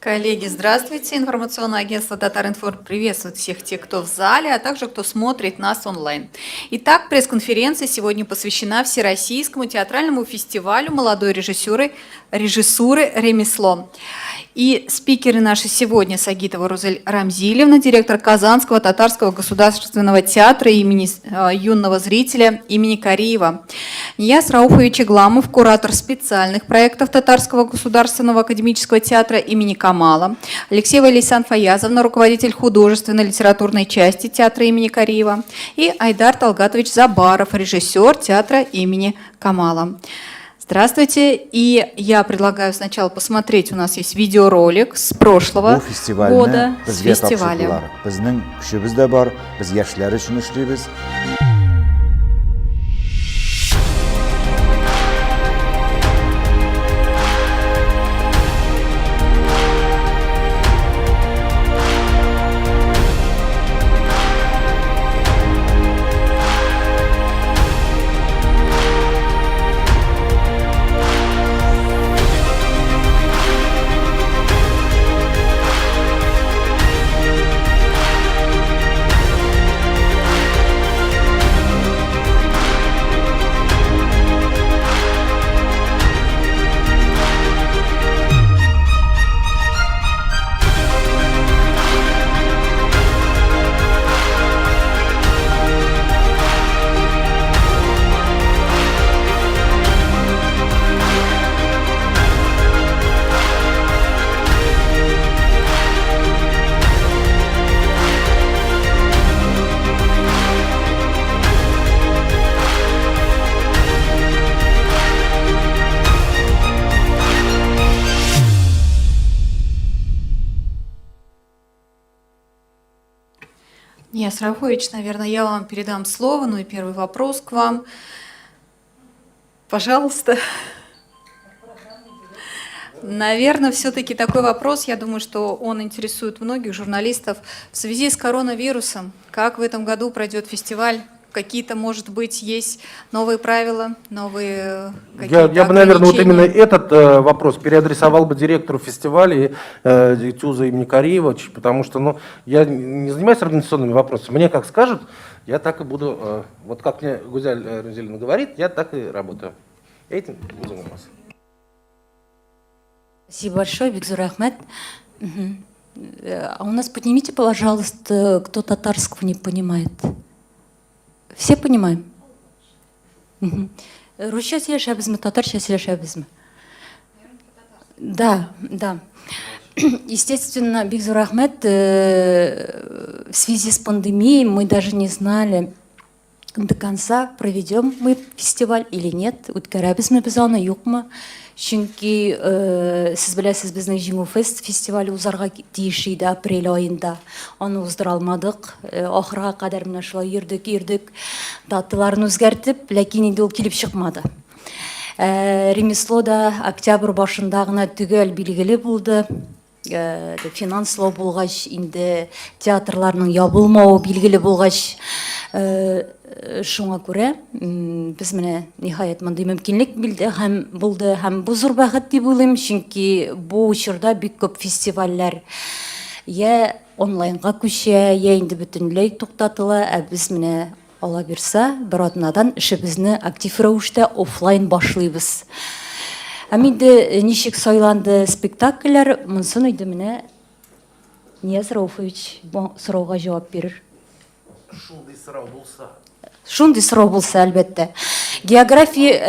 Коллеги, здравствуйте. Информационное агентство Татаринформ приветствует всех тех, кто в зале, а также кто смотрит нас онлайн. Итак, пресс-конференция сегодня посвящена Всероссийскому театральному фестивалю молодой режиссуры «Ремесло». И спикеры наши сегодня: Сагитова Рузель Рамзилевна, директор Казанского татарского государственного театра имени юного зрителя имени Кариева; Нияз Рауфович Игламов, куратор специальных проектов Татарского государственного академического театра имени Камала; Алексеева Лейсан Фаязовна, руководитель художественной литературной части театра имени Кариева; и Айдар Талгатович Забаров, режиссер театра имени Камала. Здравствуйте, и я предлагаю сначала посмотреть, у нас есть видеоролик с прошлого года, с фестиваля. Нияз Рауфович, наверное, я вам передам слово, ну и первый вопрос к вам. Пожалуйста. Наверное, все-таки такой вопрос, я думаю, что он интересует многих журналистов. В связи с коронавирусом, как в этом году пройдет фестиваль? Какие-то, может быть, есть новые правила, новые какие-то Я бы, наверное, вот именно этот вопрос переадресовал бы директору фестиваля ТЮЗа имени Кариева, потому что я не занимаюсь организационными вопросами. Мне как скажут, я так и буду, вот как мне Гузель Рамзилевна говорит, я так и работаю. Этим буду заниматься. Спасибо большое, Бигзур Ахмед. А у нас поднимите, пожалуйста, кто татарского не понимает. Все понимаем? Русша сөйлешәбезме, татарча сөйлешәбезме? Да, да. Естественно, Бигзур Ахмед, в связи с пандемией мы даже не знали до конца, проведем мы фестиваль или нет. Үткәрәбезме без аны, юкмы? Чөнки сез беләсез, безнең Җиңү Фест фестивале узарга тиеш иде апрель айында. Аны уздыра алмадык. Ахырга кадәр менә шулай йөрдек, даталарны үзгәртеп, ләкин инде ул килеп чыкмады. Ремесло да октябрь башында гына төгәл билгеле булды. Финанслау булгач, инде театрларның ябылмауы билгеле булгач, шуңа күрә без менә ниһаять мондый мөмкинлек булды һәм бу зур бәхет дип уйлыйм, чөнки бу чорда бик күп фестивальләр я онлайнга күчә, я инде бөтенләй туктатыла, ә без менә ала бирсә, бер атнадан эшебезне актив рәвештә офлайн башлыйбыз. Инде ничек сайланды спектакльләр, монсын инде менә Нияз Рауфович бу сорауга җавап бирер. Шундый сорау булса, әлбәттә. География,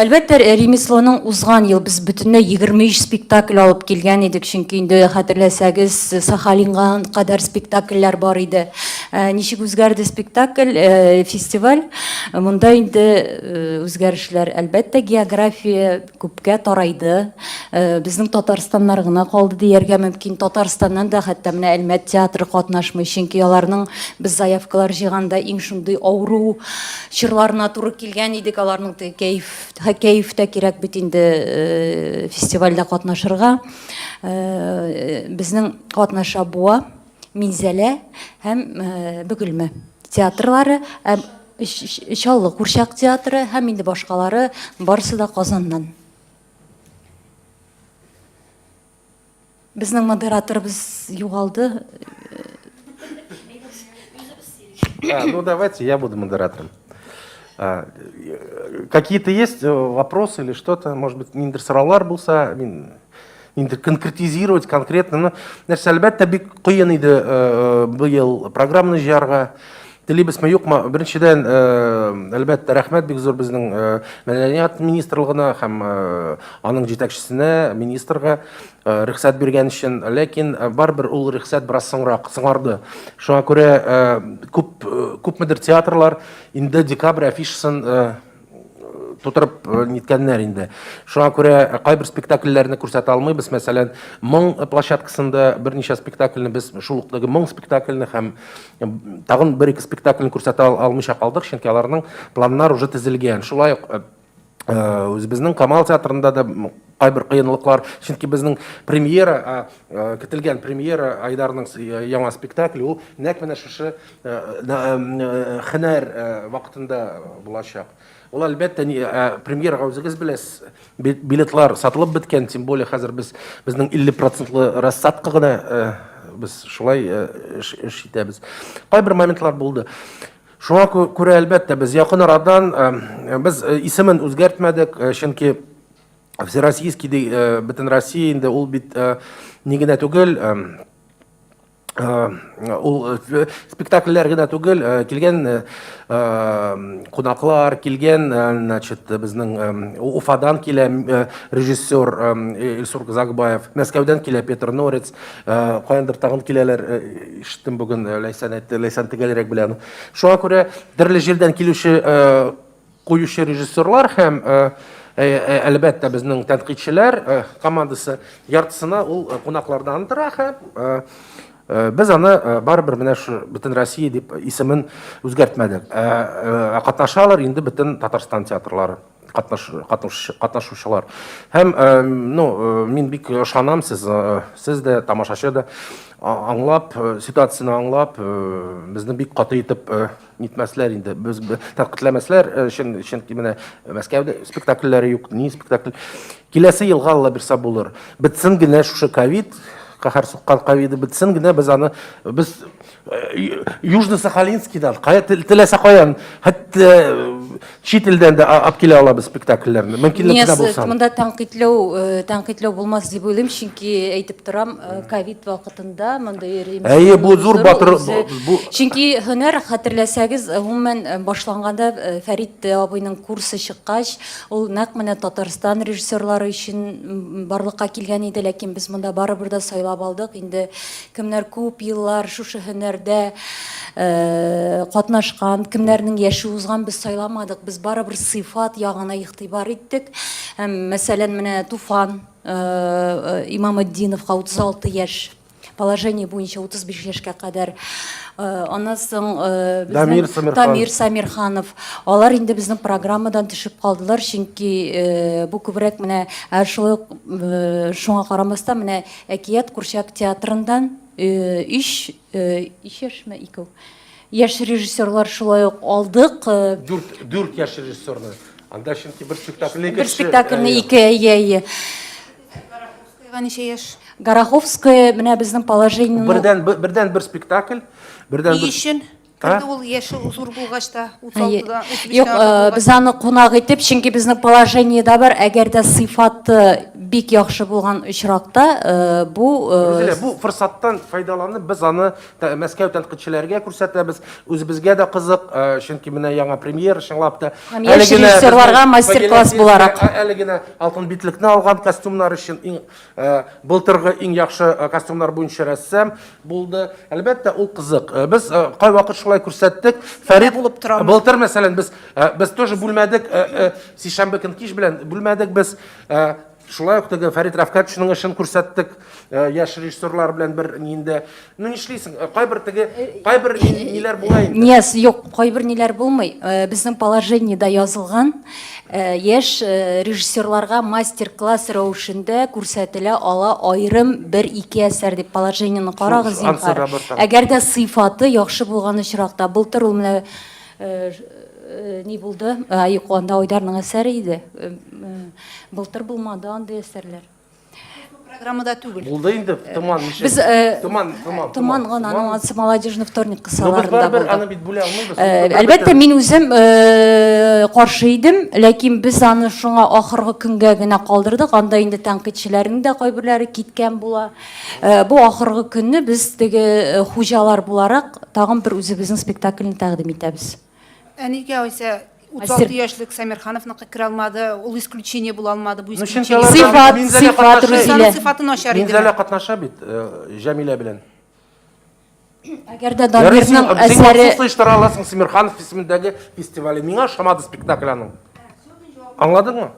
әлбәттә, ремеслоның узган ел без бөтенләй 23 спектакль алып килгән идек, чөнки инде хәтерләсәгез, Сахалинга кадәр спектакльләр бар иде. Ничек үзгәрде спектакль, фестиваль? Монда инде үзгәрешләр, әлбәттә, география күпкә тарайды. Безнең Татарстаннар гына калды дияргә мөмкин. Татарстаннан да хәтта менә Әлмәт театры катнашмый, чөнки аларның без заявкалар җыйганда иң шундый авыру чырларына туры килгән идек, аларның кәефтә кирәк бит инде фестивальдә катнашырга. Безнең катнаша буа, Минзәлә һәм Бөгелмә театрлары, Чаллы Курчак театры һәм инде башкалары, барысы да Казаннан. Безнең модераторыбыз югалды. Ну, давайте, я буду модератором. Какие-то есть вопросы или что-то? Может быть, ниндер сораулар булса, ниндер конкретизировать конкретно. Ну, нәрсе, әлбәттә, бик кыен иде быел программаны җыярга. Телибезме юкмы? Беренчедән, әлбәттә, рәхмәт бик зур безнең мәдәният министрлыгына һәм аның җитәкчесенә, министрга рөхсәт биргән өчен. Ләкин барбер ул рөхсәт бераз сыңарды. Шуңа күрә күпмедер театрлар инде декабрь афишасын тутырып ниткәннәр инде. Шуңа күрә кайбер спектакльләрне күрсәтә алмыйбыз. Мәсәлән, Моң площадкасында берничә спектакльне без шул ук Моң спектакльне һәм тагын бер-ике спектакльне күрсәтә алмыйча калдык, чөнки аларның планнары уже төзелгән. Шулай ук үзебезнең Камал театрында да кайбер кыенлыклар, чөнки безнең премьера, көтелгән премьера Айдарның яңа спектакле, ул нәкъ менә шушы һөнәр вакытында булачак. Ул әлбәттә премьерага үзегез беләсез, билетлар сатылып беткән, тем более хәзер безнең 50% рассадка гына без шулай эш итәбез. Кайбер моментлар булды. Шуңа күрә әлбәттә без якын арадан без исемен үзгәртмәдек, чөнки всероссийский бөтен Россия инде ул бит ни генә түгел, ул спектакльләр генә түгел, килгән кунаклар, килгән, значит, безнең Уфадан килә режиссер Илсур Загбаев, Мәскәүдән килә Петр Норец, каяндыр тагын киләләр, ишеттем бүген Ләйсән тегелрәк белән. Шуңа күрә төрле җирдән килүче куючы режиссерлар һәм әлбәттә безнең тәнкыйтьчеләр командасы яртысына ул кунаклардан тора һәм без аны барыбер менә шу бөтен Россия дип исемен үзгәртмәдек. Катнашалар инде бөтен Татарстан театрлары, катнашучылар. Һәм мин бик ышанам, сез дә, тамашачы да аңлап, ситуацияны аңлап, безне бик каты итеп нитмәсләр инде. Без тәнкыйтьләмәсләр, чөнки менә Мәскәүдә спектакльләре юк, ни спектакль. Киләсе елга Алла бирсә булыр. Бетсен генә шушы ковид, каһәр суккан ковиды бетсен генә, без аны Южно-Сахалинскийдан, теләсә каян, хәтта чит илдән дә алып килә алабыз спектакльләрне. Мөмкинлек кенә булса. Монда тәнкыйтьләү булмас дип уйлыйм, чөнки әйтеп торам, ковид вакытында монда йөрим. Бу зур батыр. Чөнки һөнәр, хәтерләсәгез, гомумән башланганда Фәрит абыйның курсы чыккач, ул нәкъ менә Татарстан режиссерлары өчен барлыкка килгән иде, ләкин без монда барыбер дә сайлап алдык. Инде кемнәр күп еллар шушы һөнәрдә катнашкан, кемнәрнең яше узган, без сайламадык. Без барыбер сыйфат ягына игътибар иттек. Мәсәлән, менә Туфан Имаметдиновка 36 яшь, положение буенча 35 яшькә кадәр. Аннан соң Дамир Самирханов. Алар инде безнең программадан төшеп калдылар, чөнки бу күбрәк менә шуңа карамастан менә Әкият Курчак театрындан 3 яшьме, 2 яшь режиссерлар шулай ук алдык. 4 яшь режиссерны. Анда чөнки бер спектакльне 2 Ничә яшь? Гороховская менә безнең положение. Бердән бер спектакль, бердән бер. Ишен кирде ул яше зур булгач та, 36-да, 35-тә. Юк, без аны кунак итеп, чөнки безнең положениедә бар, әгәр дә сыйфаты бик яхшы булган очракта, бу форсаттан файдаланып, без аны Мәскәү тәнкыйтьчеләргә күрсәтәбез, үзебезгә дә кызык, чөнки менә яңа премьер, чынлап та режиссерларга мастер-класс буларак. Әле генә алтын битлекне алган костюмнар өчен былтыргы иң яхшы костюмнар буенча рәссам булды. Әлбәттә, ул кызык. Без кайвакыт шулай күрсәттек. Фәрит булып тора. Былтыр мәсәлән без тоже бүлмәдек, сишәмбе көн кич белән бүлмәдек без. Шулай ук Фәрит Рафкатовичның эшен күрсәттек, яшь режиссерлар белән бер нинде. Ну нишлисең, кайбер ниләр була инде. Нет, юк, кайбер ниләр булмый. Безнең положениедә язылган, яшь режиссерларга мастер-класс рәвешендә күрсәтелә ала айрым 1-2 әсәр дип положениены карагыз инде. Әгәр дә сыйфаты яхшы булган очракта, былтыр ул менә ни булды? Юк, анда Айдарның әсәре иде. Былтыр булмады анда әсәрләр. Программада түгел. Булды инде туман ничек? Біз туман ғана анонсы молодежный вторник Но біз қысаларында барбір аны болды. бит бүле алмайбыз. Әлбәттә, мин үзем каршы идем, ләкин без аны шуңа ахыргы көнгә генә калдырдык. Анда инде тәнкыйтьчеләрнең дә кайберләре киткән була. Бу ахыргы көнне без теге хуҗалар буларак тагын бер үзебезнең спектакльне тәкъдим итәбез. Әнигә ойса, Әсер. 36 яшьлек Самирхановны кер алмады, ул исключение була алмады, бу Ну, исключение. чөнки Сыйфат, Рузилә. Сыйфаты начар Мин иде. зәлә катнаша бит Җәмилә белән. Әгәр дә Ярый, син Дамирның әсәре слыштыра аласың Самирханов исемендәге фестивале. Миңа ошамады спектакль аның. Аңладыңмы?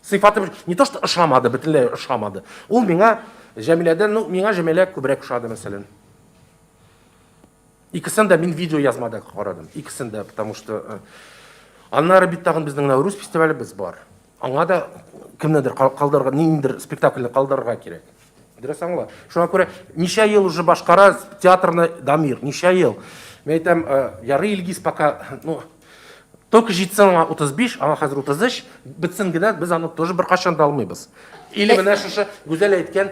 Сыйфаты не то что ошамады, бөтенләй ошамады. Ул миңа Җәмиләдән, ну, миңа Җәмилә күбрәк ошады мәсәлән. Икесен дә мин видео язмада карадым. Икесен дә, потому что аннары бит тагын безнең Наурыз фестивалебез бар. Аңа да кемнедер калдырга, ниндер спектакльне калдырырга кирәк. Дөрес аңла. Шуңа күрә ничә ел уже башкара театрны Дамир, ничә ел. Мен әйтәм, ярый Илгиз пока, ну, только җитсен аңа 35, аңа хәзер 33, бетсен генә без аны тоже бер кашан да алмыйбыз. Или менә шушы гүзәл әйткән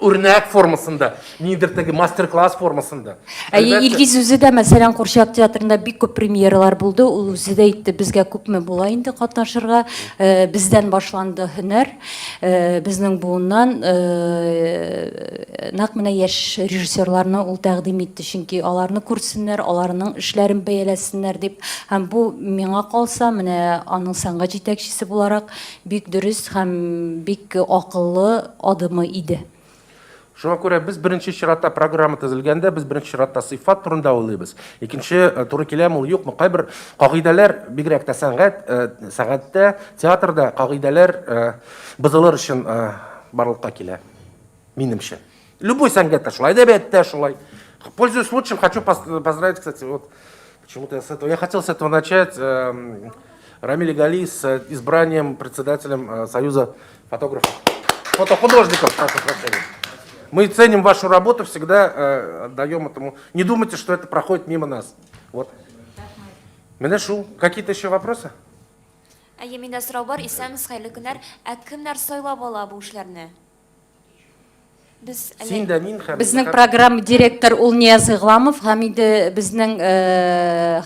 үрнәк формасында, ниндер теге мастер-класс формасында. Илгиз үзе дә мәсәлән Курчак театрында бик күп премьералар булды. Ул үзе дә әйтте, безгә күпме була инде катнашырга. Бездән башланды һөнәр. Безнең буыннан нәкъ менә яшь режиссерларны ул тәкъдим итте, чөнки аларны күрсеннәр, аларның эшләрен бәяләсеннәр дип. Һәм бу миңа калса, менә аның сәнгать җитәкчесе буларак бик дөрес һәм бик акыллы адымы иде. Шуңа күрә без беренче чиратта программа төзелгәндә, без беренче чиратта сыйфат турында уйлыйбыз. Икенче туры киләме ул юкмы? Кайбер кагыйдәләр, бигрәк тә сәнгатьтә, театрда кагыйдәләр бозылыр өчен барлыкка килә. Минемчә. Любой сәнгатьтә шулай, әдәбиятта шулай. Пользуясь случаем, хочу поздравить, кстати, вот почему-то я хотел с этого начать. Рамиль Гали с избранием председателем Союза фотографов, фотохудожников, прошу прощения. Мы ценим вашу работу, всегда отдаем этому. Не думайте, что это проходит мимо нас. Вот. Менешу, какие-то еще вопросы? Миндә сорау бар, исәмез хәерле көннәр. Кемнәр сайлап ала бу эшләрне? Без Син дә мин һәм Безнең программа директор ул Нияз Игламов һәм инде безнең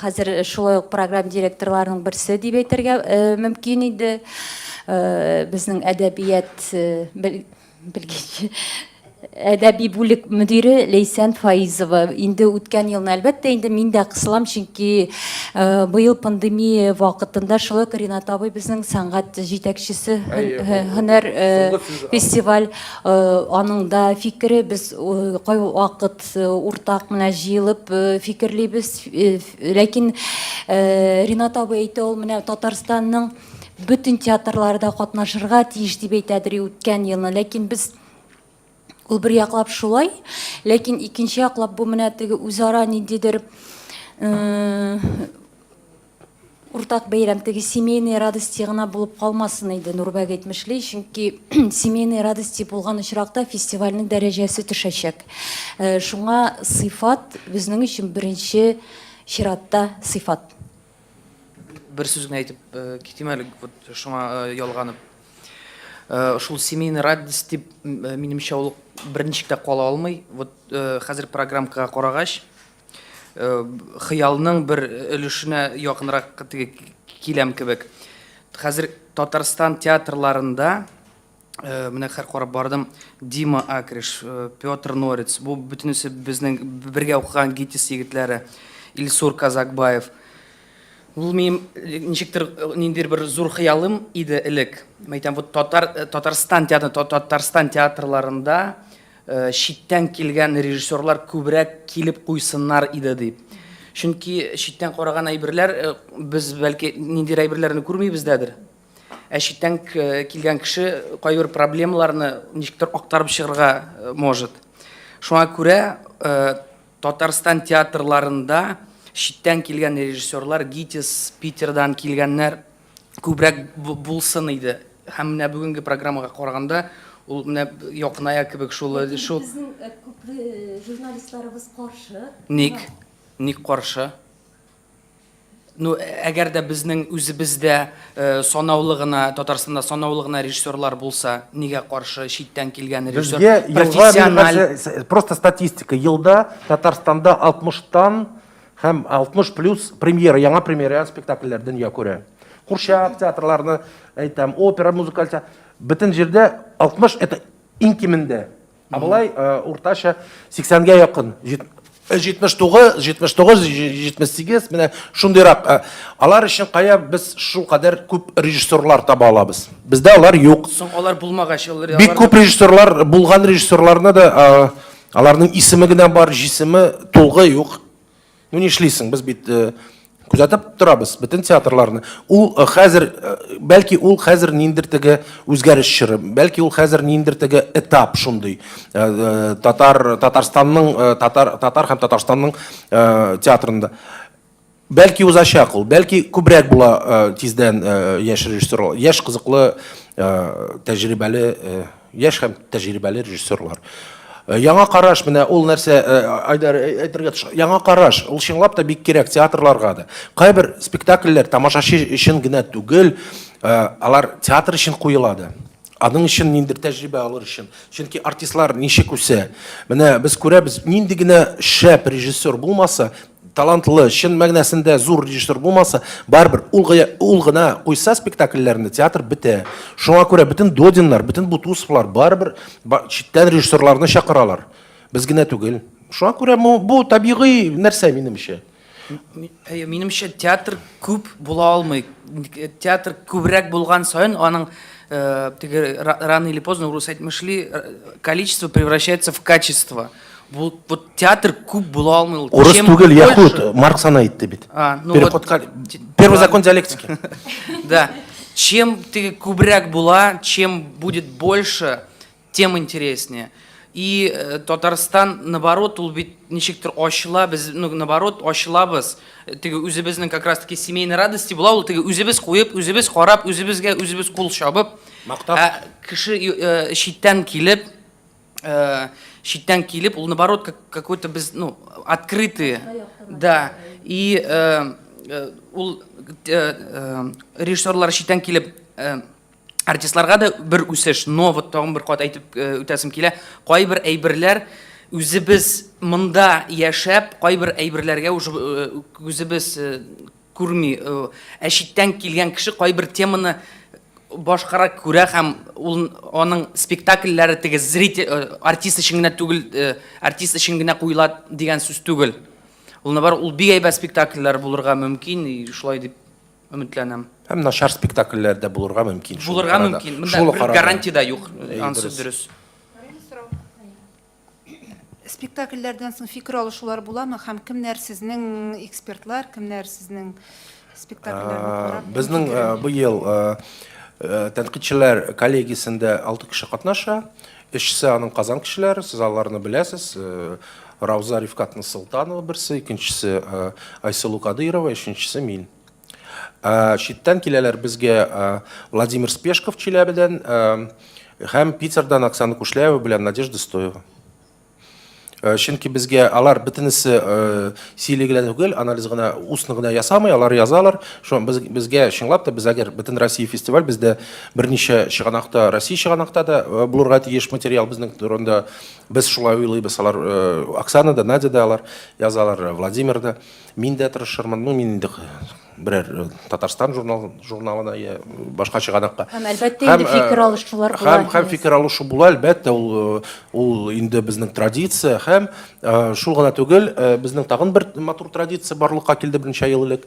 хәзер шулай ук программа директорларының берсе дип әйтергә мөмкин иде. Безнең әдәбият белгеч әдәби бүлек мөдире Лейсан Фаизова. Инде үткән елны әлбәттә инде мин дә кысылам, чөнки быел пандемия вакытында шулай Ринат абый безнең сәнгать җитәкчесе һөнәр фестиваль аның да фикере, без кай вакыт уртак менә җыелып фикерлибез. Ләкин Ринат абый әйтә, ул менә Татарстанның бөтен театрларында катнашырга тиеш дип әйтәдер үткән елны. Ләкин без ул бер яклап шулай, ләкин икенче яклап бу менә теге үзара ниндидер уртак бәйрәм, теге семейный радости гына булып калмасын иде Нурбәк әйтмешли, чөнки семейный радости булган очракта фестивальнең дәрәҗәсе төшәчәк. Шуңа сыйфат безнең өчен беренче чиратта сыйфат. Бер сүз генә әйтеп китим әле, шуңа ялганып. Шул семейный радость дип минемчә ул берничек кала алмый. Вот хәзер программага карагач, хыялның бер өлешенә якынрак киләм кебек. Хәзер Татарстан театрларында менә һәр карап бардым, Дима Акриш, Петр Норец, бу бөтенесе безнең бергә укыган ГИТИС егетләре, Ильсур Казакбаев. Ул минем ничектер ниндидер бер зур хыялым иде элек. Мәйтәм, вот Татарстан театрларында читтән килгән режиссерлар күбрәк килеп куйсыннар иде дип. Чөнки читтән караган әйберләр без бәлки ниндидер әйберләрне күрмибездәдер. Читтән килгән кеше кайбер проблемаларны ничектер актарып чыгарга может. Шуңа күрә Татарстан театрларында читтән килгән режиссерлар, ГИТИС, Питердан килгәннәр күбрәк булсын иде. Һәм менә бүгенге программага караганда ул менә якыная кебек шул. Безнең күпле журналистларыбыз каршы. Ник каршы? Ну, әгәр дә безнең үзебездә санаулы гына, Татарстанда санаулы гына режиссерлар булса, нигә каршы читтән килгән Безгә режиссер елга, профессиональ. мне кажется, просто статистика. Елда Татарстанда 60-тан һәм 60 плюс премьера, яңа премьера спектакльләр дөнья күрә. Курчак театрларны әйтәм, опера, музыкаль театр. Бөтен җирдә 60 это иң кимендә. Абылай уртача 80-гә якын. 79, 78, менә шундыйрак. Алар өчен кая без шул кадәр күп режиссерлар таба алабыз. Бездә алар юк. Соң алар булмагач, Бик күп режиссерлар, булган режиссерларны да аларның исеме генә бар, җисеме тулгы юк. Ну нишлисең, без бит күзәтеп торабыз бөтен театрларны. Ул хәзер, бәлки ул хәзер ниндер теге үзгәреш чоры, бәлки ул хәзер ниндер теге этап шундый. Татарстанның татар һәм Татарстанның театрында. Бәлки узачак ул, бәлки күбрәк була тиздән яшь режиссерлар, яшь кызыклы, тәҗрибәле, яшь һәм тәҗрибәле режиссерлар. Яңа караш, менә ул нәрсә Айдар әйтергә тиеш. Яңа караш, ул чынлап та бик кирәк театрларга да. Кайбер спектакльләр тамашачы өчен генә түгел, алар театр өчен куела. Аның өчен ниндер тәҗрибә алыр өчен. Чөнки артистлар ничек үсә. Менә без күрәбез, нинди генә шәп режиссер булмаса, талантлы, чын мәгънәсендә зур режиссер булмаса, барбер ул гына куйса спектакльләрне, театр бетә. Шуңа күрә бөтен Додиннар, бөтен Бутусовлар барбер читтән режиссерларны чакыралар. Без генә түгел. Шуңа күрә бу табигый нәрсә минемчә. Минемчә театр күп була алмый. Театр күбрәк булган саен аның рано или поздно, урыс әйтмешли, количество превращается в качество. Вот театр күп була алмый. Урыс түгел, яхуд, Маркс аны әйтте бит. Первый закон диалектики. Да. Чем ты күбрәк була, чем будет больше, тем интереснее. И Татарстан, наоборот, ул бит ничектер ачыла, без, наоборот, ачылабыз. Теге үзебезнең как раз таки семейный радости була, ул теге үзебез куеп, үзебез карап, үзебезгә үзебез кул чабып. Кеше читтән килеп, ул наоборот какой-то без, открытые. Да. И ул режиссерлар читтән килеп артистларга да бер үсеш, но вот тагын бер кат әйтеп үтәсем килә. Кайбер әйберләр үзебез монда яшәп, кайбер әйберләргә үзебез күрми. Читтән килгән кеше кайбер теманы башкарак күрә һәм аның спектакльләре теге зритель, артист өчен генә түгел, артист өчен генә куела дигән сүз түгел. Ул бар, ул бик әйбәт спектакльләр булырга мөмкин, шулай дип өметләнәм. Һәм начар спектакльләр дә булырга мөмкин. Булырга мөмкин. Монда бер гарантия да юк, ансы дөрес. Спектакльләрдән соң фикер алышулар буламы һәм кемнәр сезнең экспертлар, кемнәр сезнең спектакльләрне карап? Безнең быел тәнкыйтьчеләр коллегиясендә 6 кеше катнаша. Өчесе аның Казан кешеләре, сез аларны беләсез. Рауза Рифкатовна Султанова берсе, икенчесе Айсылу Кадырова, өченчесе мин. Читтән киләләр безгә Владимир Спешков Челябедән һәм Питердан Оксана Кушляева белән Надежда Стоева. Чөнки безгә алар бөтенесе сөйләгән түгел, анализ гына, устны гына ясамый, алар язалар. Шуң безгә чынлап та без әгәр бөтен Россия фестиваль бездә берничә чыганакта, Россия чыганакта да булырга тиеш материал безнең турында. Без шулай уйлыйбыз, алар Оксана да, Надя да алар язалар, Владимир да. Мин дә тырышырмын, мин инде берәр Татарстан журналына я башка чыганакка. Һәм әлбәттә инде фикер алышулар була. Һәм фикер алышу була, әлбәттә ул инде безнең традиция, һәм шул гына түгел, безнең тагын бер матур традиция барлыкка килде берничә ел элек.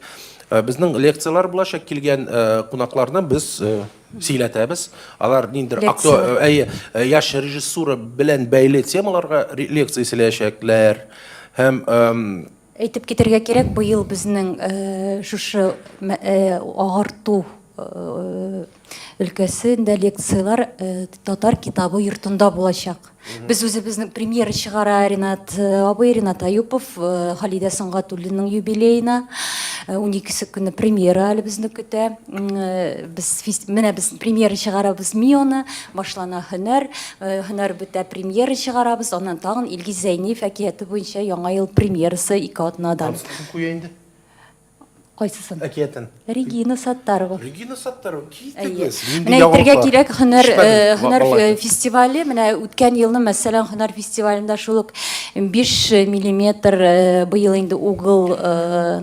Безнең лекциялар булачак, килгән кунакларны без сөйләтәбез. Алар ниндер яшь режиссура белән бәйле темаларга лекция сөйләячәкләр. Һәм Әйтеп китәргә кирәк, быел безнең шушы агарту өлкәсендә лекциялар татар китабы йортында булачак. Без үзебезнең премьера чыгара Ринат абый, Ринат Аюпов, Халидә Сангатуллинның юбилейна. 12 көнне премьера әле безне көтә. Без премьера чыгарабыз Мионы, башлана һөнәр бетә, премьера чыгарабыз, аннан тагын Илгиз Зәйнев әкияте буенча яңа ел премьерасы 2 атнадан. Кайсысын? Әкиятен. Регина Саттарова. Регина Саттарова, Әйе. кийтегез. Менә әйтергә кирәк, һөнәр Ишетмәдем. фестивале, менә үткән елны мәсәлән һөнәр фестивалендә шул ук 5 миллиметр быел инде угыл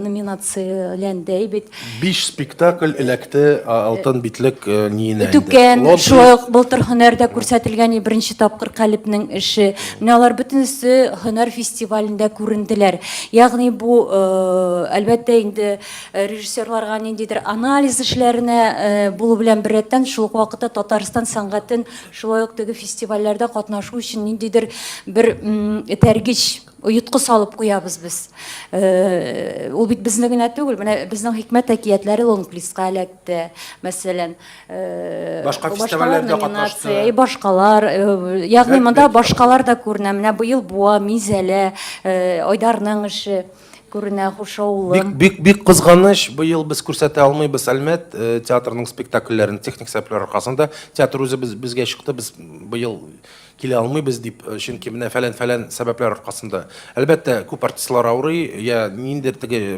номинацияләнде бит. 5 спектакль эләкте алтын битлек ниенә. Түкән, шулай ук былтыр һөнәрдә күрсәтелгән беренче тапкыр Калипның эше. Менә алар бөтенесе һөнәр фестивалендә күренделәр. Ягъни бу әлбәттә инде режиссерларга ниндидер анализ эшләренә булу белән беррәттән шул ук вакытта Татарстан сәнгатен шулай ук теге фестивальләрдә катнашу өчен ниндидер бер этәргеч оятқы салып куябыз без. Ул бит безне генә түгел, менә безнең хикмәт әкиятләре Лонглиска эләкте, мәсәлән, Башка фестивальләрдә катнашты. Башкалар, ягъни монда башкалар да күренә. Менә быел Буа, Мизәлә, Айдарның эше күренә, Хушаулым. Бик кызганыч, быел без күрсәтә алмыйбыз Әлмәт театрының спектакльләрен техник сәбәпләр аркасында. Театр үзе безгә чыкты, без быел килә алмыйбыз дип, чөнки менә фәлән сәбәпләр аркасында. Әлбәттә, күп артистлар авырый, я ниндер теге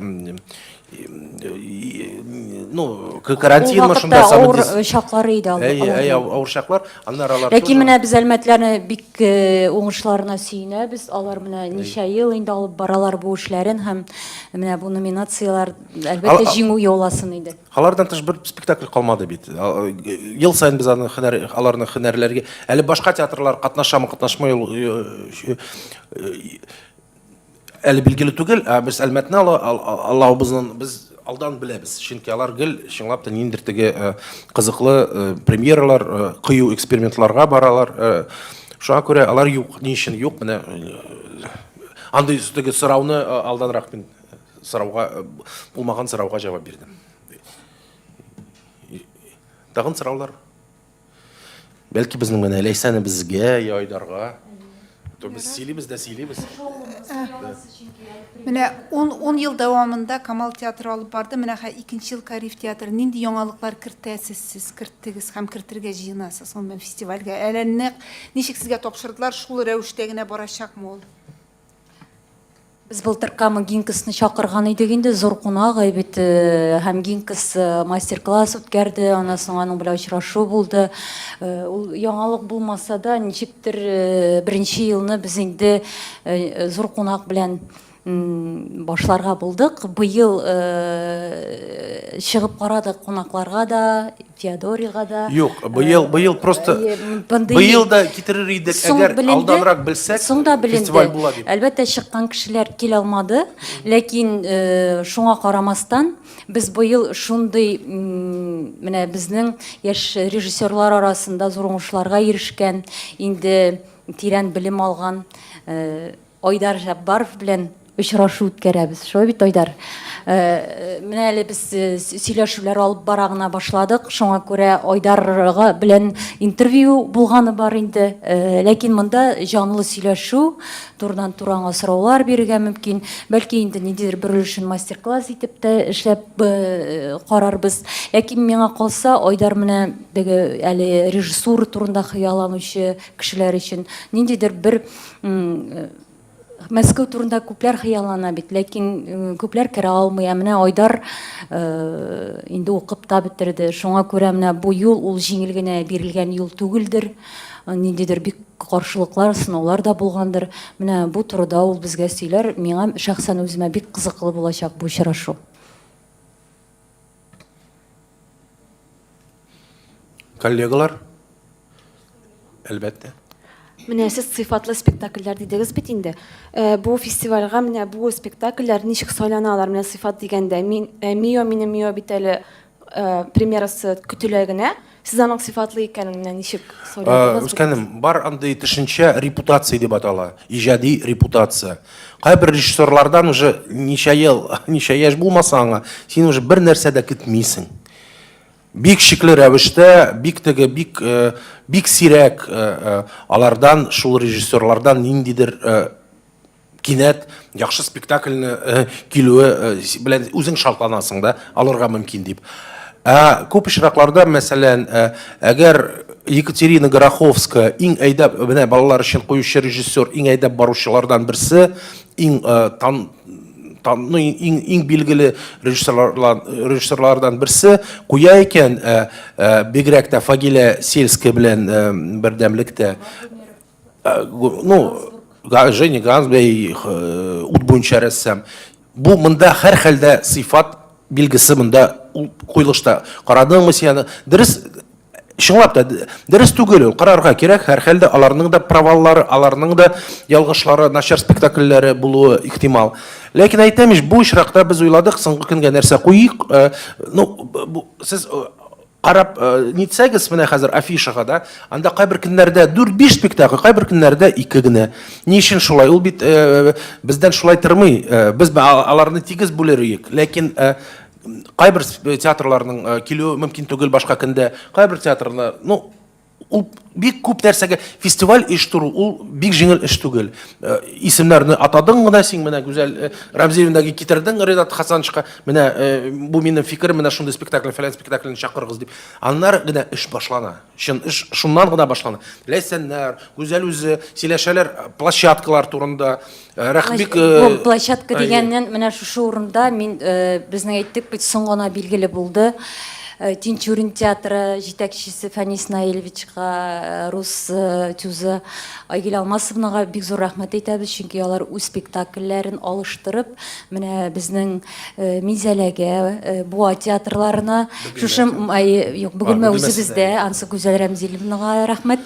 карантин машында ауыр шаклары иде ауыр шаклар, аннары алар. Ләкин менә без Әлмәтләрне бик уңышларына сөенәбез. Алар менә ничә ел инде алып баралар бу эшләрен һәм менә бу номинациялар әлбәттә җиңү яуласын иде. Алардан тыш бер спектакль калмады бит. Ел сайын без аларны һөнәрләргә, әле башка театрлар катнашамы, катнашмый әле билгеле түгел, без Әлмәтне алабызны без алдан беләбез. Чөнки алар гел чынлап та ниндер теге кызыклы премьералар, кыю экспериментларга баралар. Шуңа күрә алар юк, ни өчен юк, менә андый теге сорауны алданрак мин сорауга булмаган сорауга җавап бирдем. Тагын сораулар. Бәлки безнең менә Ләйсәне безгә, я Айдарга. Без сөйлибез дә сөйлибез. Менә 10 ел дәвамында Камал театры алып барды. Менә 2нче ел Кариф театры нинди яңалыклар кертәсез, сез керттегез һәм кертергә җыенасыз ул фестивальгә? Әле ничек сезгә тапшырдылар, шул рәвештә генә барачакмы ул? Без былтыр Кама Гинкасны чакырган идек инде, зур кунак бит, һәм Гинкас мастер-класс үткәрде, аннан соң аның белән очрашу булды. Ул яңалык булмаса да, ничектер беренче елны без инде зур кунак белән башларга булдык. Быел чыгып карадык кунакларга да, Феодорига да. Юк, быел просто быел да китерер идек, әгәр алданрак белсәк, фестиваль була дип. Әлбәттә чыккан кешеләр килә алмады, ләкин шуңа карамастан без быел шундый менә безнең яшь режиссерлар арасында зур уңышларга ирешкән, инде тирән белем алган Айдар Жаббаров белән очрашу үткәрәбез. Шулай бит, Айдар. Менә әле без сөйләшүләр алып бара гына башладык. Шуңа күрә Айдарга белән интервью булганы бар инде. Ләкин монда җанлы сөйләшү, турыдан-тураңа сораулар бирергә мөмкин. Бәлки инде ниндидер бер өлешен мастер-класс итеп тә эшләп карарбыз. Ләкин миңа калса, Айдар менә теге әле режиссура турында хыялланучы кешеләр өчен ниндидер бер Мәскәү турында күпләр хыяллана бит, ләкин күпләр керә алмый. Менә Айдар инде укып та бетерде. Шуңа күрә менә бу юл ул җиңел генә бирелгән юл түгелдер. Ниндидер бик каршылыклар, сынаулар да булгандыр. Менә бу турыда ул безгә сөйләр. Миңа шәхсән үземә бик кызыклы булачак бу очрашу. Коллегалар? Әлбәттә. Менә сез сыйфатлы спектакльләр дидегез бит инде. Бу фестивальгә менә бу спектакльләр ничек сайланалар? Менә сыйфат дигәндә Мио бит әле премьерасы көтелә генә. Сез аның сыйфатлы икәнен менә ничек сайладыгыз? Үскәнем, бар андый төшенчә репутация дип атала. Иҗади репутация. Кайбер режиссерлардан уже ничә яшь булмаса аңа, син уже бер нәрсә дә көтмисең. Бик шикле рәвештә, бик сирәк алардан, шул режиссерлардан ниндидер кинәт яхшы спектакльне килүе белән үзең шатланасың да, алырга мөмкин дип. Күп очракларда, мәсәлән, әгәр Екатерина Гороховская иң әйдәп, менә балалар өчен куючы режиссер, иң әйдәп баручылардан берсе, иң ну, иң билгеле режиссерлардан берсе куя икән бигрәк тә Фагилә Сельская белән бердәмлектә. Ну, Женя Ганзбей ут буенча рәссам. Бу монда һәр хәлдә сыйфат билгесе монда куелышта. Карадыңмы син? Дөрес, чынлап та дөрес түгел ул. Карарга кирәк. Һәр хәлдә аларның да проваллары, аларның да ялгышлары, начар спектакльләре булуы ихтимал. Ләкин әйтәмеш, бу очракта без уйладык, соңгы көнгә нәрсә куйыйк. Ну, сез карап нитсәгез менә хәзер афишага да, анда кайбер көннәрдә 4-5 спектакль, кайбер көннәрдә 2 генә. Ни өчен шулай? Ул бит бездән шулай тормый. Без аларны тигез бүлерик. Ләкин кайбер театрларның килү мөмкин түгел башка көндә. Кайбер театрлар, ну, ул бик күп нәрсәгә фестиваль оештыру, ул бик җиңел эш түгел. Исемнәрне атадың гына син менә гүзәл Рамзиевнәге китердең Ренат Хасанчка, менә бу минем фикерем, менә шундый спектакль, фәлән спектакльне чакырыгыз дип. Аннар гына эш башлана. Эш шуннан гына башлана. Ләйсәннәр, гүзәл үзе сөйләшәләр площадкалар турында. Рәхбик Бу площадка дигәннән менә шушы урында мин безнең әйттек бит соң гына билгеле булды. Тинчурин театры җитәкчесе Фәнис Наилевичка, рус тюзы Айгөл Алмасовнага бик зур рәхмәт әйтәбез, чөнки алар үз спектакльләрен алыштырып, менә безнең Мизәләгә, Буа театрларына, шушы юк, бөгелмә үзебездә, Ансу Гүзәл Рәмзиловнага рәхмәт.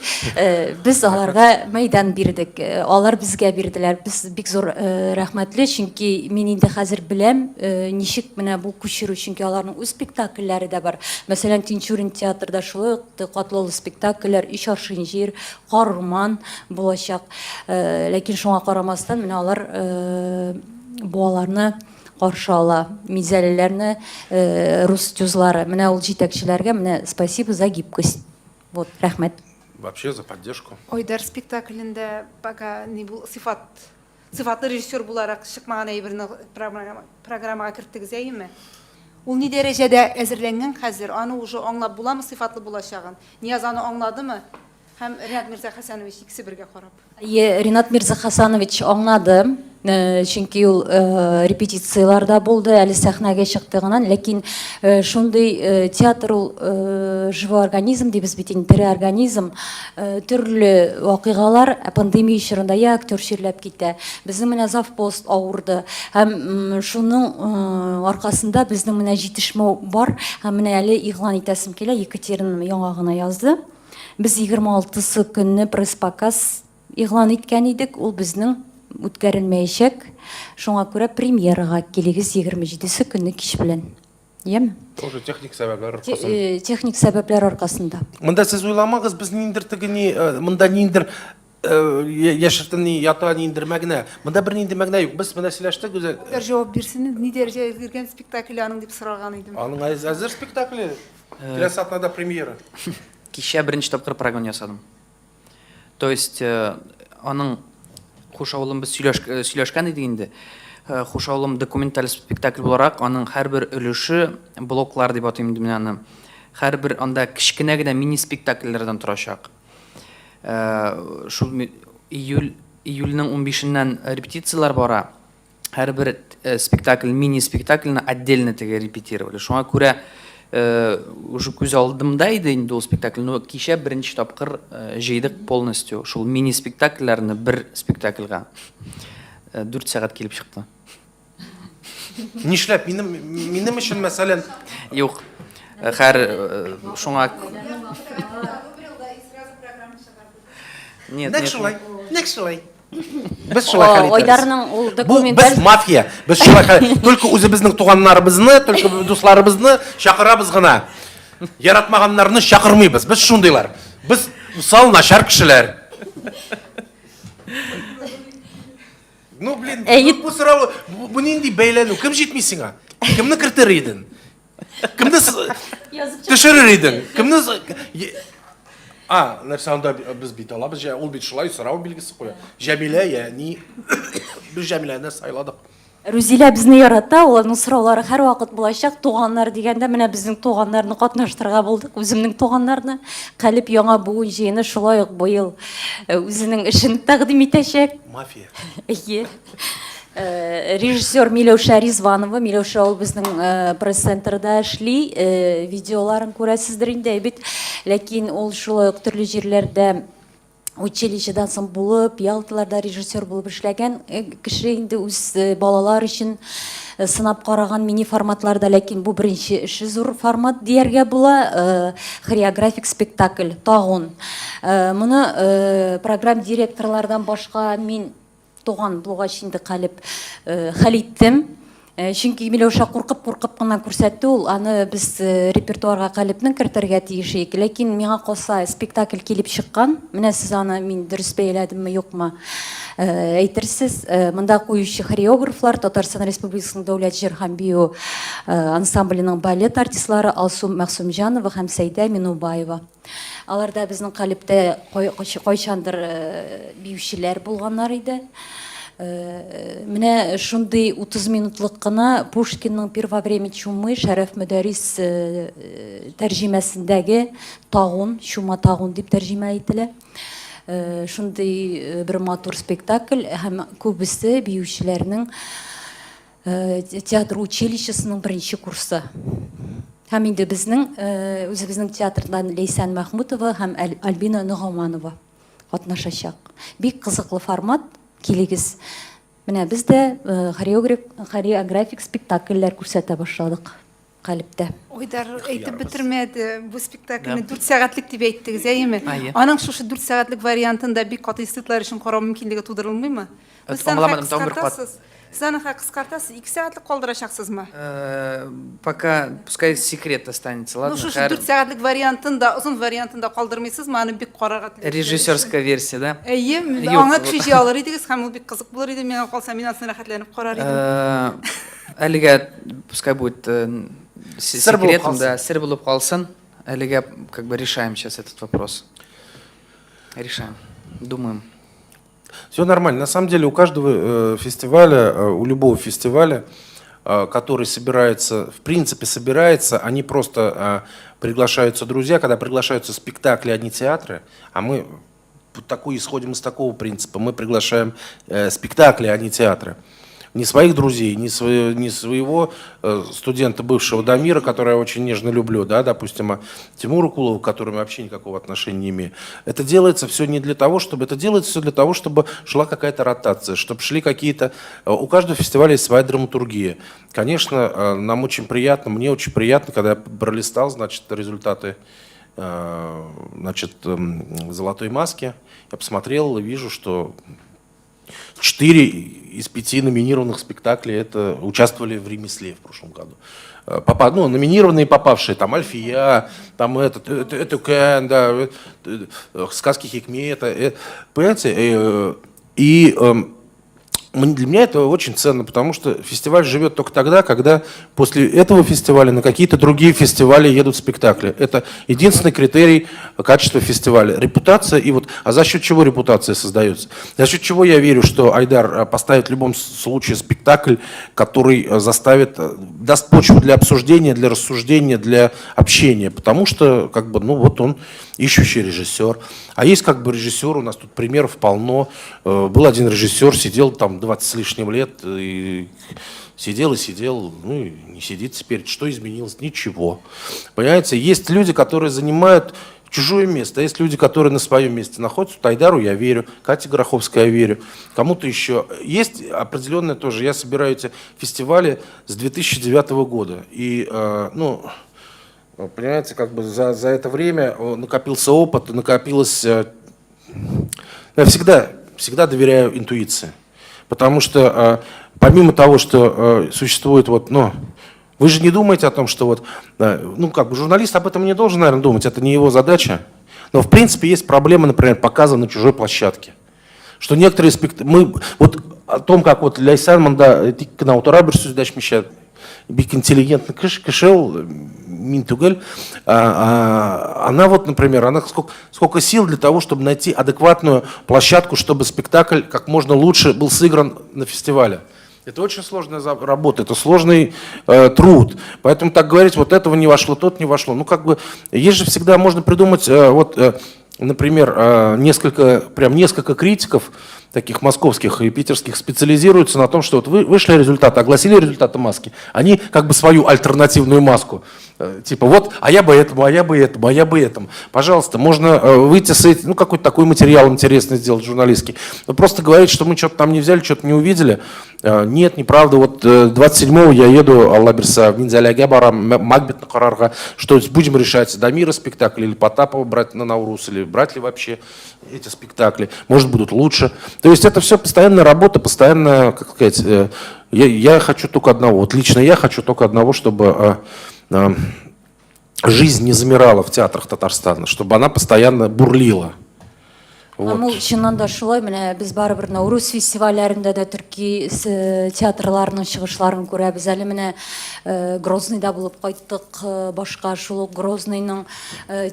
Без аларга мәйдан бирдек. Алар безгә бирделәр. Без бик зур рәхмәтле, чөнки мин инде хәзер беләм, ничек менә бу күчерү, чөнки аларның үз спектакльләре дә бар. Мәсәлән, Тинчурин театрда шулай катлаулы спектакльләр, Иш аршин җир, Карман булачак. Ләкин шуңа карамастан, менә алар буаларны каршы ала, мизәлләрне, рус тюзлары. Менә ул җитәкчеләргә менә спасибо за гибкость. Вот, рәхмәт. Вообще за поддержку. Ойдар спектаклендә бага ни бу сыйфатлы режиссер буларак чыкмаган әйберне программага кертегез әйеме? Ул ни дәрәҗәдә әзерләнгән хәзер? Аны уже аңлап буламы сыйфатлы булачагын? Нияз аны аңладымы? Һәм Ренат Мирза Хәсәнович икесе бергә карап. Ренат Мирза Хәсәнович аңлады, чөнки ул репетицияларда булды, әле сәхнәгә чыктыгынан, ләкин шундый театр ул живой организм дибез бит инде, тере организм, төрле вакыйгалар пандемия чорында актер ширләп китә. Безнең менә завпост авырды, һәм шуның аркасында безнең менә җитешмәү бар, һәм менә әле игълан итәсем килә, Екатерина яңа гына язды. Без 26-сы көнне пресс-показ игълан иткән идек, ул безнең үткәрелмәячәк. Шуңа күрә премьерага килегез 27-се көнне кич белән. Яме? Тоже техник сәбәпләр аркасында. Техник сәбәпләр аркасында. Монда сез уйламагыз, без ниндер тегени, монда ниндер яшертни ята ниндер мәгънә. Монда бер нинди мәгънә юк. Без менә сөйләштек үзәк. Бер җавап бирсен, ни дәрәҗәгә кергән спектакль аның дип сораган идем. Аның әзер спектакле. Киләсе атнада премьера. Кичә беренче тапкыр прогон ясадым. То есть аның Хушаулым без сөйләшкән иде инде. Хушаулым документаль спектакль буларак, аның һәрбер өлеше блоклар дип атыйм инде аны. Һәрбер анда кичкенә генә мини спектакльләрдән торачак. Шул июльнең 15-ннән репетициялар бара. Һәрбер спектакль, мини спектакльне отдельно теге репетировали. Шуңа күрә уже күз алдымда иде инде ул спектакль, но кичә беренче тапкыр җыйдык полностью. Шул мини спектакльләрне бер спектакльгә 4 сәгать килеп чыкты. Нишләп минем өчен мәсәлән Юк. Һәр шуңа Нет, нәкъ нет. шулай. Без шулай хәл итәбез. Ойдарның ул Бу документаль без мафия. Без шулай хәл. Только үзебезнең туганнарыбызны, только дусларыбызны чакырабыз гына. Яратмаганнарны чакырмыйбыз. Без шундыйлар. Без усал начар кешеләр. Ну, блин, бу сорау, бу нинди бәйләнү? Кем җитми сиңа? Кемне кертер идең? Кемне төшерер идең? Кемне нәрсә анда без бит алабыз, ул бит шулай сорау билгесе куя. Җәмилә, яни без Җәмиләне сайладык. Рузилә безне ярата, уларның сораулары һәр вакыт булачак. Туганнар дигәндә менә безнең туганнарны катнаштырырга булдык. Үземнең туганнарны Калип яңа буын җыены шулай ук быел үзенең эшен тәкъдим итәчәк. Мафия. Әйе. Режиссер Милеуша Ризванова, Милеуша ол біздің пресс-центрда эшли, видеоларын көрәсіздер инде бит, ләкин ол шулай ук түрлі жерлерде училищедан соң булып, Ялталарда режиссер булып эшләгән кеше инде үз балалар өчен сынап караган мини форматларда, ләкин бу беренче эше зур формат дияргә була, хореографик спектакль Тагын. Моны программ директорлардан башка мин туган булгач инде калып хәл иттем. Чөнки Милеуша куркып кына күрсәтте ул, аны без репертуарга калыпның кертергә тиеш ик. Ләкин миңа калса спектакль килеп чыккан. Менә сез аны мин дөрес бәйләдемме, юкмы? Әйтерсез, монда куючы хореографлар Татарстан Республикасының Дәүләт җыр һәм бию ансамбленең балет артистлары Алсу Мәхсүмҗанова һәм Сәйдә Минубаева. Аларда безнең калыпта кайчандыр биючеләр булганнар иде. Менә шундый 30 минутлык кына Пушкинның «Пир во время чумы» Шәрәф Мөдәрис тәрҗемәсендәге Тагын, чума тагын дип тәрҗемә ителә. Шундый бер матур спектакль һәм күбесе биючеләрнең театр училищесының беренче курсы. Һәм инде безнең үзебезнең театрдан Лейсан Мәхмүтова һәм Альбина Нугаманова катнашачак. Бик кызыклы формат. Килегез. Менә без дә хореографик спектакльләр күрсәтә башладык калыпта. Ойдар әйтеп бетермәде. Бу спектакльне 4 сәгатьлек дип әйттегез, әйеме? Аның шушы 4 сәгатьлек вариантында бик каты истедлар өчен карау мөмкинлеге тудырылмыймы? Сез аны кыскартасыз, 2 сәгатьлек калдырачаксызмы? Пока пускай секрет останется, ладно? Ну шушы 4 сәгатьлек вариантында, узун вариантында калдырмыйсызмы? Аны бик карарга теләп. Режиссерская версия, да? Әйе, аңа кеше алыр идегез һәм ул бик кызык булыр иде. Миңа калса, мин аны рәхәтләнеп карар идем. Әлегә пускай будет секретом, да, сер булып калсын. Әлегә как бы решаем сейчас этот вопрос. Решаем. Думаем. Все нормально. На самом деле у каждого фестиваля, у любого фестиваля, который собирается, в принципе собирается, они просто приглашаются друзья, когда приглашаются спектакли, а не театры, а мы исходим из такого принципа, мы приглашаем спектакли, а не театры. Не своих друзей, не своего студента бывшего Дамира, которого я очень нежно люблю, да, допустим, Тимура Кулова, к которому я вообще никакого отношения не имею. Это делается все не для того, чтобы... Это делается все для того, чтобы шла какая-то ротация, чтобы шли какие-то... У каждого фестиваля есть своя драматургия. Конечно, нам очень приятно, мне очень приятно, когда я пролистал, значит, результаты «Золотой маски», я посмотрел и вижу, что 4 из 5 номинированных спектаклей это участвовали в «Ремесле» в прошлом году. Номинированные и попавшие, там «Альфия», там «Этукэн», да, «Сказки Хикмета», понимаете, и для меня это очень ценно, потому что фестиваль живет только тогда, когда после этого фестиваля на какие-то другие фестивали едут спектакли. Это единственный критерий качества фестиваля. Репутация, а за счет чего репутация создается? За счет чего я верю, что Айдар поставит в любом случае спектакль, который даст почву для обсуждения, для рассуждения, для общения. Потому что, он ищущий режиссер. А есть режиссер, у нас тут примеров полно. Был один режиссер, сидел там 20 с лишним лет, и сидел, и не сидит теперь. Что изменилось? Ничего. Понимаете, есть люди, которые занимают чужое место, а есть люди, которые на своем месте находятся. Айдару я верю, Кате Гороховской я верю, кому-то еще. Есть определенное тоже, я собираю эти фестивали с 2009 года. И, понимаете, за это время накопился опыт, накопилось... Я всегда доверяю интуиции. Потому что помимо того, что существует вы же не думаете о том, что журналист об этом не должен, наверное, думать, это не его задача. Но в принципе есть проблема, например, показа на чужой площадке. Что некоторые спектакли... о том, как Лейсан мында кынауытара бір сөзді ашмыша, бик интеллигентный кышел, Минтугель, она например, она сколько сил для того, чтобы найти адекватную площадку, чтобы спектакль как можно лучше был сыгран на фестивале. Это очень сложная работа, это сложный труд. Поэтому так говорить, этого не вошло, тот не вошло. Есть же всегда, можно придумать, например, несколько критиков, таких московских и питерских специализируются на том, что вот вышли результаты, огласили результаты маски, они как бы свою альтернативную маску, типа вот, а я бы этому, а я бы этому, а я бы этому. Пожалуйста, можно выйти с этим, ну какой-то такой материал интересный сделать журналистский. Но просто говорить, что мы что-то там не взяли, что-то не увидели, нет, неправда. Вот 27-го я еду, Алла берса, в Минзаляге барам, Макбет на Карарга, что будем решать, Дамира спектакль или Потапова брать на Наурус, или брать ли вообще эти спектакли, может будут лучше. То есть это все постоянная работа, постоянно, как сказать, я хочу только одного, вот лично я хочу только одного, чтобы жизнь не замирала в театрах Татарстана, чтобы она постоянно бурлила. Амул чыннан да шулай, менә без барыбер Наурыз фестивальләрендә дә төрки театрларының чыгышларын күрәбез. Әле менә Грозныйда булып кайттык, башка шул ук Грозныйның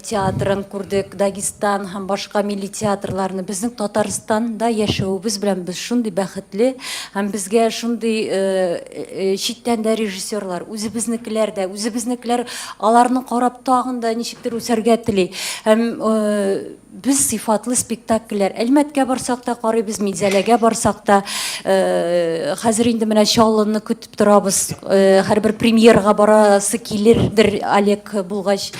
театрын күрдек, Дагестан һәм башка милли театрларны. Безнең Татарстанда яшәүебез белән без шундый бәхетле, һәм безгә шундый читтән дә режиссерлар, үзебезнекеләр аларны карап тагын да ничектер үсәргә тели. Һәм biz сыйфатлы спектакльләр Әлмәткә барсак та карыйбыз, Мизәләгә барсак та хәзер инде менә Чаллыны көтеп торабыз. Һәрбер премьерага барасы килердер Олег булгач.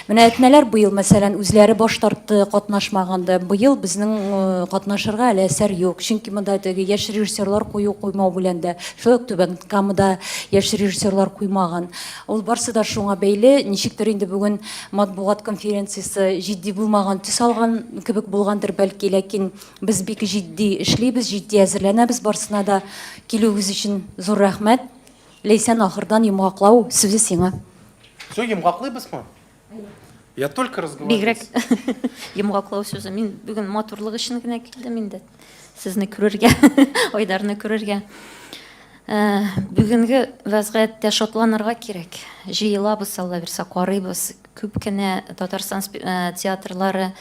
Менә әтнәләр быел мәсәлән үзләре баш тартты катнашмаганда. Быел безнең катнашырга әле әсәр юк. Чөнки монда теге яшь режиссерлар куймау белән дә шул Түбән Камада яшь режиссерлар куймаган. Ул барсы да шуңа бәйле. Ничектер инде бүген матбугат конференциясе җитди булмаган төс алган кебек булгандыр бәлки, ләкин без бик җитди эшлибез, җитди әзерләнәбез. Барсына да килүегез өчен зур рәхмәт. Ләйсән, ахырдан йомгаклау сүзе сиңа. Все, йомгаклыйбызмы? Я только разговариваю. Бигрәк йомгаклау сүзе. Мин бүген матурлык өчен генә килдем инде. Сезне күрергә, Айдарны күрергә. Бүгенге вазгыятьтә шатланырга кирәк. Җыелабыз, Алла берсә, карыйбыз. Күп кенә Татарстан театрлары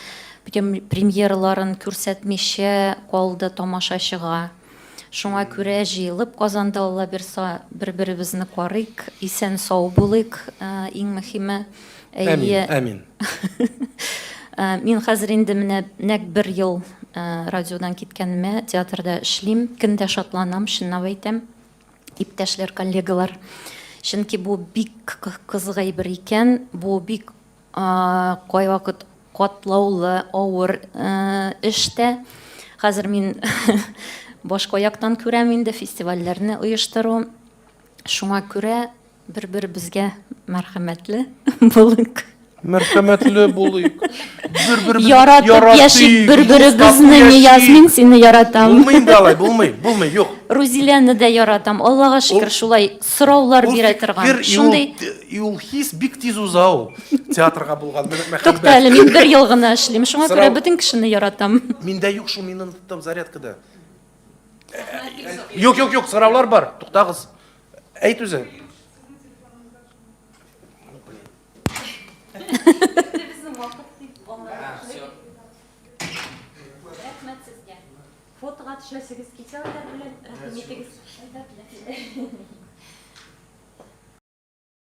премьераларын күрсәтмичә калды тамашачыга. Шуңа күрә җыелып Казанда, Алла берсә, бер-беребезне карыйк, исән сау булыйк, иң мөһиме. Амин. Мин хәзер инде менә нәкъ 1 ел радиодан киткәнемә, театрда эшлим, көндә шатланам, чынлап әйтәм. Иптәшләр, коллегалар. Чөнки бу бик кызгай бер икән, бу бик кайвакыт катлаулы, авыр эштә. Хәзер мин башка яктан күрәм инде фестивальләрне оештыру. Шуңа күрә бер-беребезгә мәрхәмәтле булыйк. Мәрхәмәтле булыйк. Яратып яшик бер-беребезне, Язмин, сине яратам. Булмый инде алай, булмый, юк. Рузиләне дә яратам. Аллага шөкер, шулай сораулар бирә торган. Шундый. И ул хис бик тиз уза ул. Театрга булган мәхәббәт. Тукта әле, мин 1 ел гына эшлим. Шуңа күрә бөтен кешене яратам. Миндә юк шул, минем там зарядкада. Юк, сораулар бар. Туктагыз. Әйт үзе. Фотога төшәсегез китсәләр белән рәхмәт итегез.